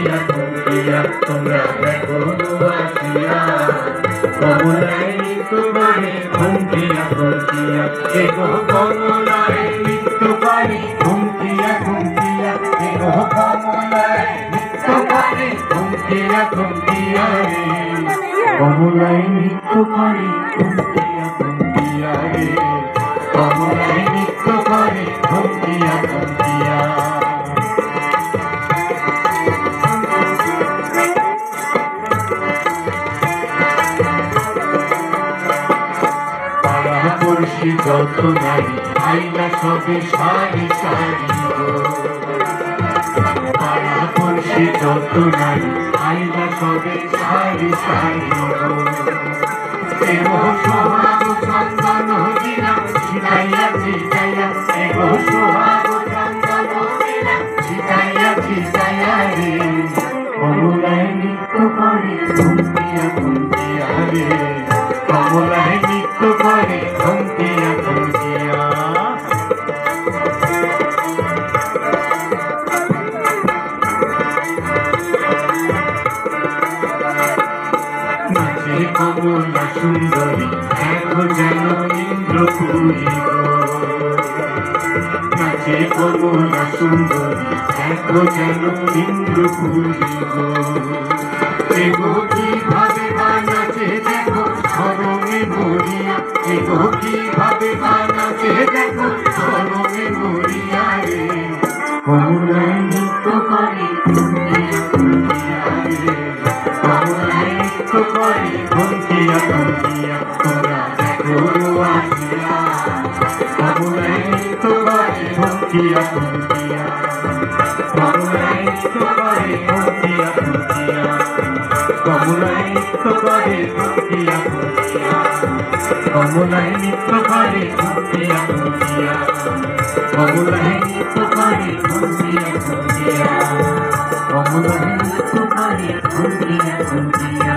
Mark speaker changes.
Speaker 1: থমকিয়া থমকিয়া তোমরা দেখো আসিয়া কমলায় নৃত্য করে থমকিয়া থমকিয়া এগো কমলায় নৃত্য করে থমকিয়া থমকিয়া এগো কমলায় নৃত্য করে থমকিয়া থমকিয়া রে কমলায় নৃত্য করে থমকিয়া থমকিয়া রে কমলায় নৃত্য করে থমকিয়া থমকিয়া পড়শি যত নারী আইলা সবে সারি সারি পাড়া পড়শি যত নারী আইলা সবে সারি সারি এগো সোহাগ চন্দন দিনা ছিটাইয়া ছিটাইয়া এগো সোহাগ চন্দন দিনা ছিটাইয়া ছিটাইয়া রে কমলায় নৃত্য করে থমকিয়া থমকিয়া রে কমলায় নৃত্য করে থমকিয়া থমকিয়া নাচে কমলা সুন্দরী দেখো যেন ইন্দ্রপুরী গো নাচে কমলা সুন্দরী দেখো যেন ইন্দ্রপুরী গো এগো কিভাবে বানাচে দেখো সরমে মরিয়া এগো কিভাবে বানাচে দেখো সরমে মরিয়া রে কমলায় নৃত্য করে থমকিয়া থমকিয়া রে কমলায় নৃত্য করে থমকিয়া থমকিয়া তোমরা দেখো আসিয়া কমলায় নৃত্য করে থমকিয়া থমকিয়া কমলায় নৃত্য করে থমকিয়া থমকিয়া কমলায় নৃত্য করে থমকিয়া থমকিয়া কমলায় নৃত্য করে থমকিয়া থমকিয়া কমলায় নৃত্য করে থমকিয়া থমকিয়া কমলায় নৃত্য করে থমকিয়া থমকিয়া